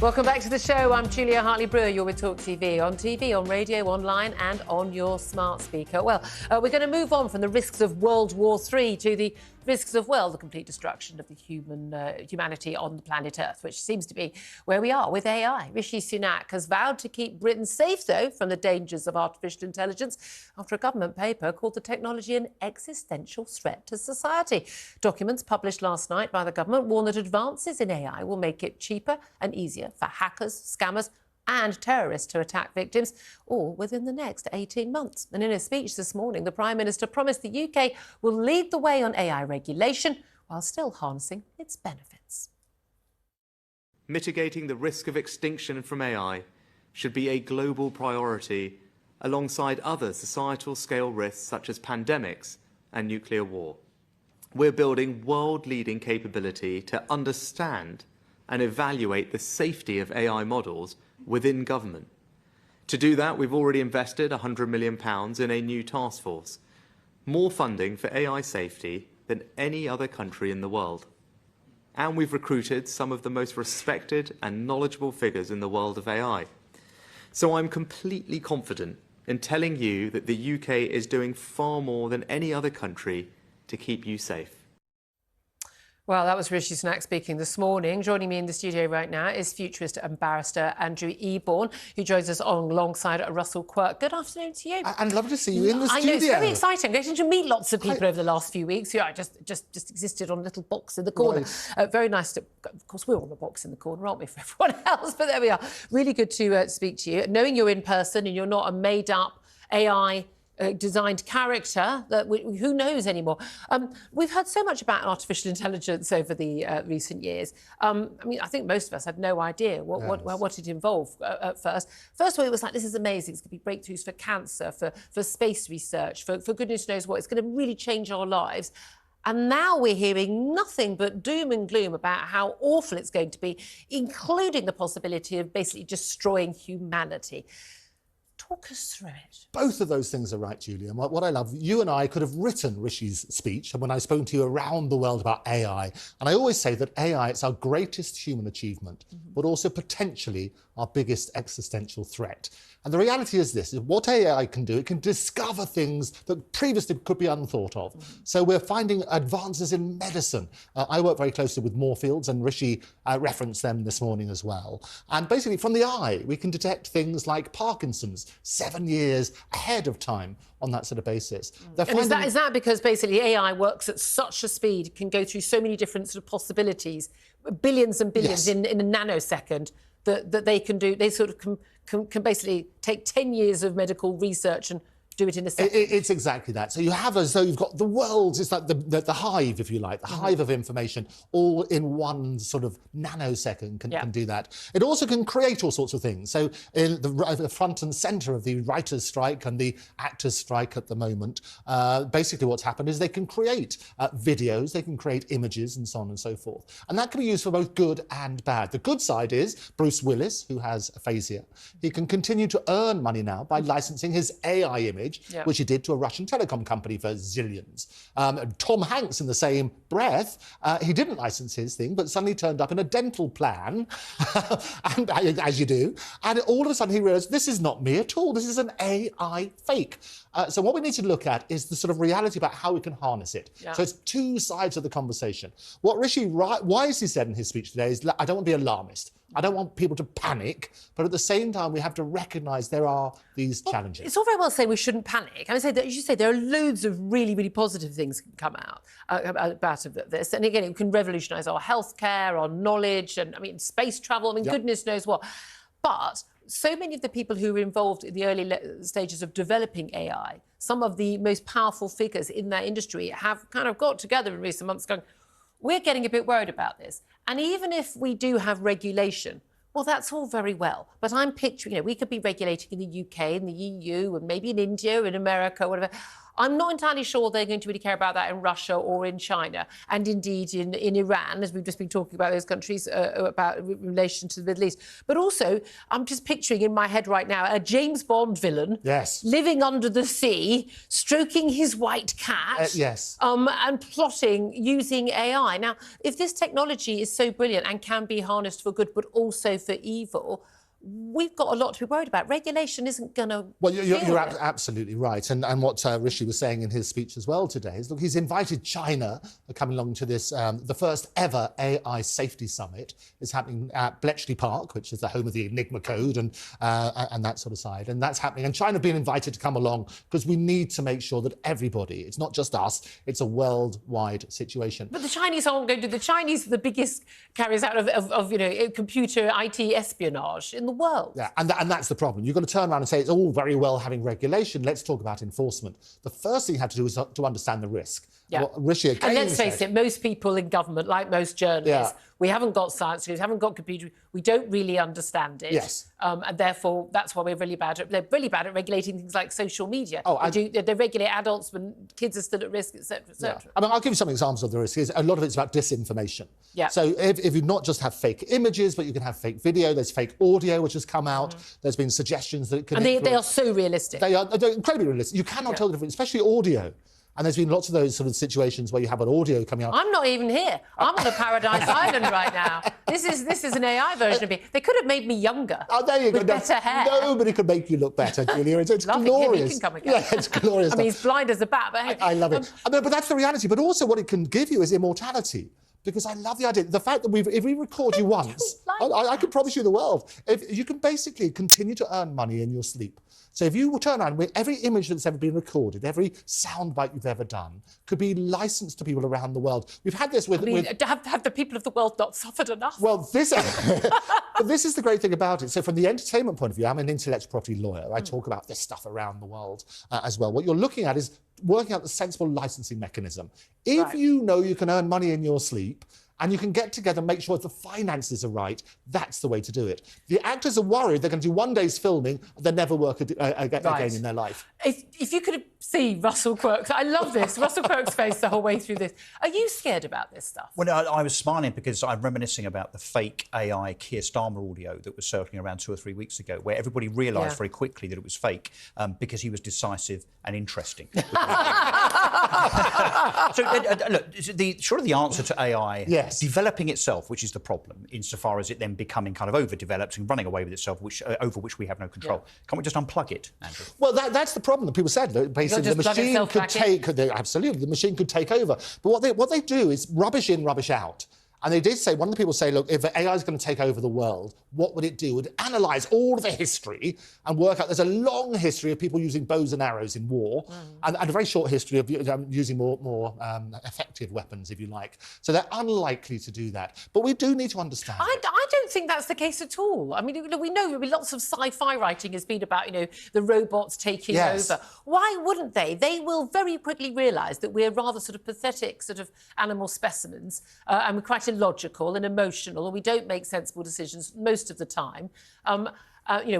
Welcome back to the show. I'm Julia Hartley-Brewer. You're with Talk TV, on radio, online and on your smart speaker. Well, we're going to move on from the risks of World War III to the risks of, well, the complete destruction of the humanity on the planet Earth, which seems to be where we are with AI. Rishi Sunak has vowed to keep Britain safe, though, from the dangers of artificial intelligence after a government paper called the technology an existential threat to society. Documents published last night by the government warn that advances in AI will make it cheaper and easier for hackers, scammers and terrorists to attack victims, all within the next 18 months. And in a speech this morning, the Prime Minister promised the UK will lead the way on AI regulation while still harnessing its benefits. Mitigating the risk of extinction from AI should be a global priority alongside other societal scale risks such as pandemics and nuclear war. We're building world-leading capability to understand and evaluate the safety of AI models within government. To do that, we've already invested £100 million in a new task force, more funding for AI safety than any other country in the world. And we've recruited some of the most respected and knowledgeable figures in the world of AI. So I'm completely confident in telling you that the UK is doing far more than any other country to keep you safe. Well, that was Rishi Sunak speaking this morning. Joining me in the studio right now is futurist and barrister Andrew Eborn, who joins us alongside Russell Quirk. Good afternoon to you. And lovely to see you in the studio. I know, it's very exciting. I'm getting to meet lots of people over the last few weeks. Yeah, I just existed on a little box in the corner. Right. Very nice to... Of course, we're on the box in the corner, aren't we, for everyone else? But there we are. Really good to speak to you. Knowing you're in person and you're not a made-up AI designed character that who knows anymore. We've heard so much about artificial intelligence over the recent years. I mean, I think most of us had no idea what it involved at first. First of all, it was like, this is amazing. It's going to be breakthroughs for cancer, for space research, for goodness knows what. It's going to really change our lives. And now we're hearing nothing but doom and gloom about how awful it's going to be, including the possibility of basically destroying humanity. Talk us through it. Both of those things are right, Julia. And what I love, you and I could have written Rishi's speech when I spoke to you around the world about AI. And I always say that AI, it's our greatest human achievement, but also potentially our biggest existential threat. And the reality is this, is what AI can do, it can discover things that previously could be unthought of. So we're finding advances in medicine. I work very closely with Moorfields, and Rishi referenced them this morning as well. And basically from the eye, we can detect things like Parkinson's 7 years ahead of time on that sort of basis. And is that because basically AI works at such a speed, can go through so many different sort of possibilities, billions and billions in a nanosecond, that they can do, they sort of can basically take 10 years of medical research and do it in a second. It's exactly that. So you have as though you've got the world, it's like the hive, if you like, the hive of information, all in one sort of nanosecond can do that. It also can create all sorts of things. So in the front and centre of the writers' strike and the actors' strike at the moment, basically what's happened is they can create videos, they can create images and so on and so forth. And that can be used for both good and bad. The good side is Bruce Willis, who has aphasia, he can continue to earn money now by licensing his AI image, which he did to a Russian telecom company for zillions. Tom Hanks, in the same breath, he didn't license his thing, but suddenly turned up in a dental plan, and, as you do, and all of a sudden he realised, this is not me at all, this is an AI fake. So what we need to look at is the sort of reality about how we can harness it. So it's two sides of the conversation. What Rishi wisely said in his speech today is, I don't want to be alarmist. I don't want people to panic, but at the same time, we have to recognise there are these challenges. It's all very well saying we shouldn't panic. I would say that, as you say, there are loads of really, really positive things that can come out about this. And again, it can revolutionise our healthcare, our knowledge, and I mean, space travel. I mean, goodness knows what. But so many of the people who were involved in the early stages of developing AI, some of the most powerful figures in that industry have kind of got together in recent months going, we're getting a bit worried about this. And even if we do have regulation, well, that's all very well. But I'm picturing, we could be regulating in the UK, in the EU, and maybe in India, in America, whatever. I'm not entirely sure they're going to really care about that in Russia or in China, and indeed in Iran, as we've just been talking about those countries, about relation to the Middle East. But also, I'm just picturing in my head right now a James Bond villain living under the sea, stroking his white cat, and plotting using AI. Now, if this technology is so brilliant and can be harnessed for good, but also for evil, we've got a lot to be worried about. Regulation isn't going to... Well, you're absolutely right. And what Rishi was saying in his speech as well today is, look, he's invited China coming along to this, the first ever AI safety summit is happening at Bletchley Park, which is the home of the Enigma Code and that sort of side. And that's happening. And China being invited to come along because we need to make sure that everybody, it's not just us, it's a worldwide situation. But the Chinese aren't going to... The Chinese are the biggest carriers out of computer IT espionage in the world. Yeah, and that's the problem. You've got to turn around and say it's all very well having regulation. Let's talk about enforcement. The first thing you have to do is to understand the risk. Yeah. What Rishi again and let's face it, most people in government, like most journalists, we haven't got science degrees, haven't got computer, we don't really understand it. Yes. And therefore, that's why we're really bad at... They're really bad at regulating things like social media. Oh, they regulate adults when kids are still at risk, etc., etc. Yeah. I mean, I'll give you some examples of the risk. A lot of it's about disinformation. Yeah. So if you not just have fake images, but you can have fake video, there's fake audio which has come out. There's been suggestions that it can... And they are so realistic. They're incredibly realistic. You cannot tell the difference, especially audio. And there's been lots of those sort of situations where you have an audio coming out. I'm not even here. I'm on the Paradise Island right now. This is an AI version of me. They could have made me younger. Oh, there you go. With better hair. Nobody could make you look better, Julia. It's glorious. He can come again. Yeah, it's glorious. I mean, he's blind as a bat, but hey. I love it. But that's the reality. But also what it can give you is immortality. Because I love the idea, the fact that if we record you once, I can promise you the world. If you can basically continue to earn money in your sleep. So if you turn around with every image that's ever been recorded, every soundbite you've ever done could be licensed to people around the world. We've had this with... have the people of the world not suffered enough? Well, but this is the great thing about it. So from the entertainment point of view, I'm an intellectual property lawyer. I talk about this stuff around the world as well. What you're looking at is working out the sensible licensing mechanism. If you know you can earn money in your sleep, and you can get together and make sure the finances are right, that's the way to do it. The actors are worried they're going to do one day's filming, they'll never work again in their life. If you could see Russell Quirk's, I love this, Russell Quirk's face the whole way through this. Are you scared about this stuff? Well, I was smiling because I'm reminiscing about the fake AI Keir Starmer audio that was circling around 2 or 3 weeks ago, where everybody realised very quickly that it was fake because he was decisive and interesting. So, look, the answer to AI, developing itself, which is the problem, insofar as it then becoming kind of overdeveloped and running away with itself, over which we have no control. Can't we just unplug it, Andrew? Well, that's the problem that people said. That basically, the machine could take... Absolutely, the machine could take over. But what they do is rubbish in, rubbish out. And they did say, one of the people say, look, if AI is going to take over the world, what would it do? It would analyse all of the history and work out there's a long history of people using bows and arrows in war and a very short history of using more effective weapons, if you like. So they're unlikely to do that. But we do need to understand. I don't think that's the case at all. I mean, we know lots of sci-fi writing has been about, the robots taking over. Why wouldn't they? They will very quickly realise that we're rather sort of pathetic sort of animal specimens and we're quite illogical and emotional, and we don't make sensible decisions most of the time.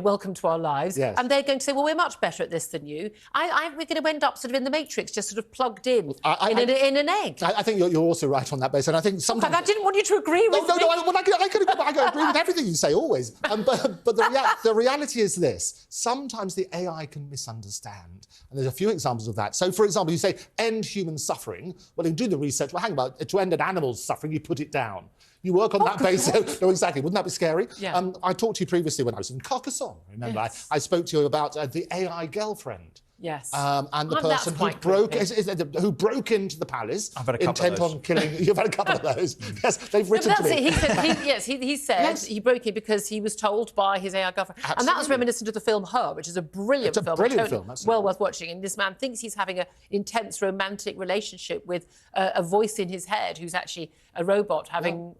Welcome to our lives. Yes. And they're going to say, well, we're much better at this than you. We're going to end up sort of in the Matrix, just sort of plugged in in an egg. I think you're also right on that base. And I think sometimes... I didn't want you to agree with me. I can agree with everything you say, always. But the reality is this. Sometimes the AI can misunderstand. And there's a few examples of that. So, for example, you say, end human suffering. Well, you do the research. Well, hang about, to end an animal's suffering, you put it down. You work on that basis. No, exactly. Wouldn't that be scary? Yeah. I talked to you previously when I was in Carcassonne. Remember, I spoke to you about the AI girlfriend. Yes. And the person who broke into the palace, I've had a couple intent on killing. You've had a couple of those. Yes, they've written to me. He said he broke in because he was told by his AI girlfriend, and that was reminiscent of the film Her, which is a brilliant film. Brilliant film, well worth watching. And this man thinks he's having an intense romantic relationship with a voice in his head who's actually a robot having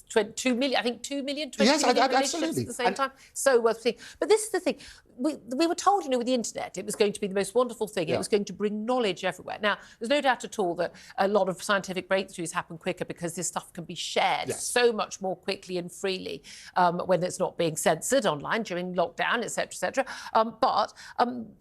2 million, I think 2 million, 20 yes, million absolutely. at the same time. So worth seeing. But this is the thing. We were told, with the internet, it was going to be the most wonderful thing. It was going to bring knowledge everywhere. Now, there's no doubt at all that a lot of scientific breakthroughs happen quicker because this stuff can be shared so much more quickly and freely when it's not being censored online during lockdown, etc., etc. But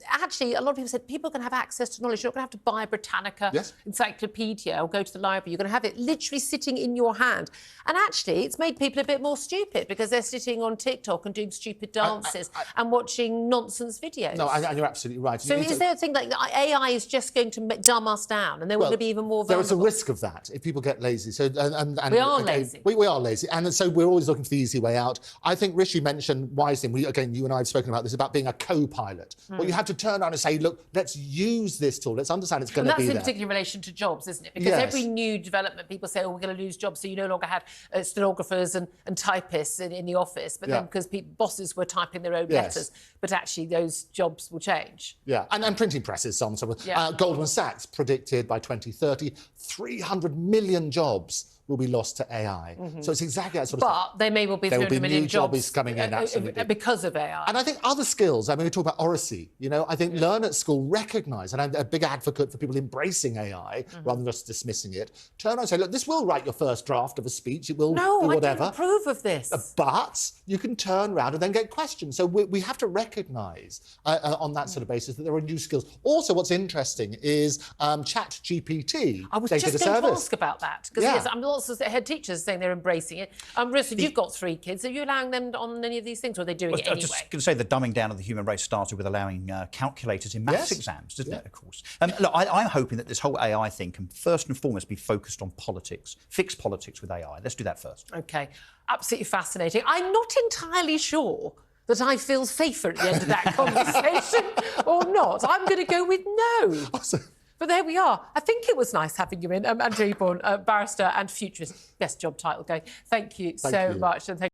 actually, a lot of people said people can have access to knowledge. You're not going to have to buy a Britannica encyclopedia or go to the library. You're going to have it literally sitting in your hand. And actually, it's made people a bit more stupid because they're sitting on TikTok and doing stupid dances and watching nonsense videos. No, and you're absolutely right. So is there a thing like AI is just going to dumb us down and then we're going to be even more vulnerable? There is a risk of that if people get lazy. So and we are lazy. We are lazy. And so we're always looking for the easy way out. I think Rishi mentioned wisely, and you and I have spoken about this, about being a co-pilot. Well, you have to turn around and say, look, let's use this tool. Let's understand it's going to be there. And that's in particular in relation to jobs, isn't it? Because every new development, people say, oh, we're going to lose jobs, so you no longer have stenographers and typists in the office. But then because bosses were typing their own letters, but actually those jobs will change. Yeah, and printing presses, so on and so forth. Goldman Sachs predicted by 2030, 300 million jobs will be lost to AI. So it's exactly that sort of thing. But there may well be 300 million jobs coming in, absolutely. because of AI. And I think other skills, I mean, we talk about oracy, I think Learn at School recognise, and I'm a big advocate for people embracing AI rather than just dismissing it, turn around and say, look, this will write your first draft of a speech, it will do whatever. I don't approve of this. But you can turn around and then get questions. So we have to recognise on that sort of basis that there are new skills. Also, what's interesting is ChatGPT. I was just going to ask about that, because I'm lots of head teachers saying they're embracing it. Rissa, you've got 3 kids. Are you allowing them on any of these things, or are they doing it anyway? I was just going to say the dumbing down of the human race started with allowing calculators in maths exams, didn't it, of course? Look, I'm hoping that this whole AI thing can first and foremost be focused on politics, fix politics with AI. Let's do that first. OK, absolutely fascinating. I'm not entirely sure that I feel safer at the end of that conversation or not. I'm going to go with no. Awesome. But there we are. I think it was nice having you in, Andrew Eborn, barrister and futurist. Best job title going. Thank you so much. And thank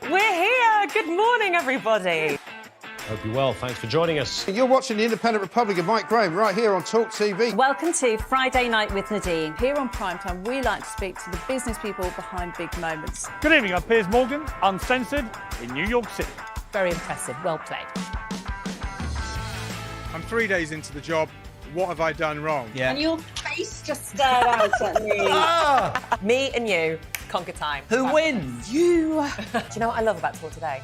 We're here. Good morning, everybody. Hope you're well. Thanks for joining us. You're watching The Independent Republic of Mike Graham right here on Talk TV. Welcome to Friday Night with Nadine. Here on Primetime, we like to speak to the business people behind big moments. Good evening, I'm Piers Morgan, uncensored in New York City. Very impressive. Well played. I'm 3 days into the job. What have I done wrong? Yeah. And your face just stared out at me. Me and you conquer time. Who wins? You. Do you know what I love about Talk Today?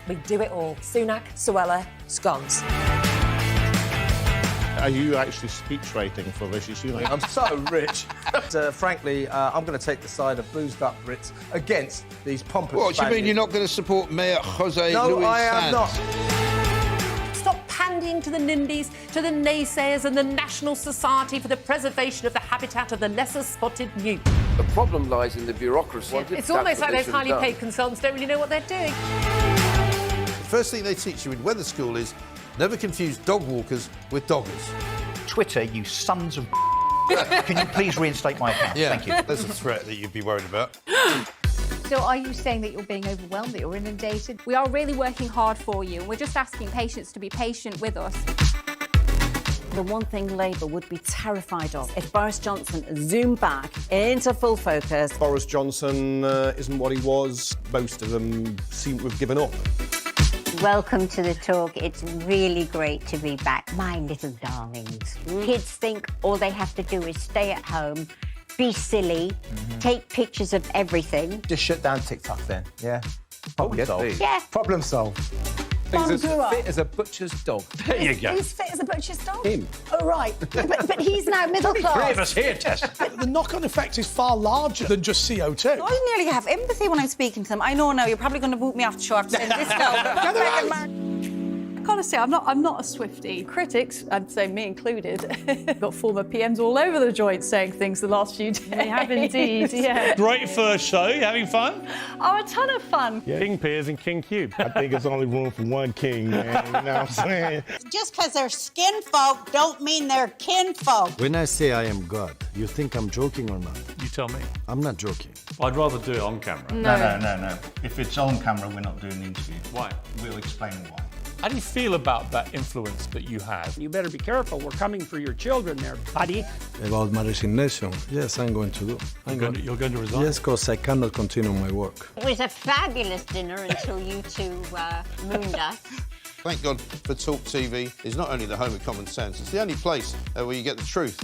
We do it all. Sunak, Suella, scones. Are you actually speech rating for Rishi Sunak? I'm so rich. Frankly, I'm going to take the side of boozed up Brits against these pompous What do you mean you're not going to support Mayor Jose Luis No, I am not. Stop pandying to the NIMBYs, to the naysayers and the National Society for the Preservation of the Habitat of the Lesser Spotted Newt. The problem lies in the bureaucracy. It's almost like those highly paid consultants don't really know what they're doing. The first thing they teach you in weather school is never confuse dog walkers with doggers. Twitter, you sons of Can you please reinstate my account? Yeah, Thank you. There's a threat that you'd be worried about. So are you saying that you're being overwhelmed, that you're inundated? We are really working hard for you. We're just asking patients to be patient with us. The one thing Labour would be terrified of if Boris Johnson zoomed back into full focus. Boris Johnson isn't what he was. Most of them seem to have given up. Welcome to the talk. It's really great to be back. My little darlings. Kids think all they have to do is stay at home, be silly, take pictures of everything. Just shut down TikTok then, yeah? Problem solved. Yeah. Problem solved. He's as fit as a butcher's dog. There you go. Who's fit as a butcher's dog? Him. Oh, right. but he's now middle class. 3 of us here, Tess. The knock-on effect is far larger than just CO2. I nearly have empathy when I'm speaking to them. I know now, you're probably going to boot me off the show after saying this now. I've got to say, I'm not a Swiftie. Critics, I'd say me included, got former PMs all over the joint saying things the last few days. They have indeed, yeah. Great first show. You having fun? Oh, a ton of fun. Yeah. King Piers and King Cube. I think it's only room for one king, man. You know what I'm saying? Just because they're skin folk don't mean they're kin folk. When I say I am God, you think I'm joking or not? You tell me. I'm not joking. I'd rather do it on camera. No. No. If it's on camera, we're not doing the interview. Why? We'll explain why. How do you feel about that influence that you have? You better be careful. We're coming for your children there, buddy. About my resignation, yes, I'm going to do. You're going to resign? Yes, because I cannot continue my work. It was a fabulous dinner until you two mooned us. Thank God for Talk TV. It's not only the home of common sense, it's the only place where you get the truth.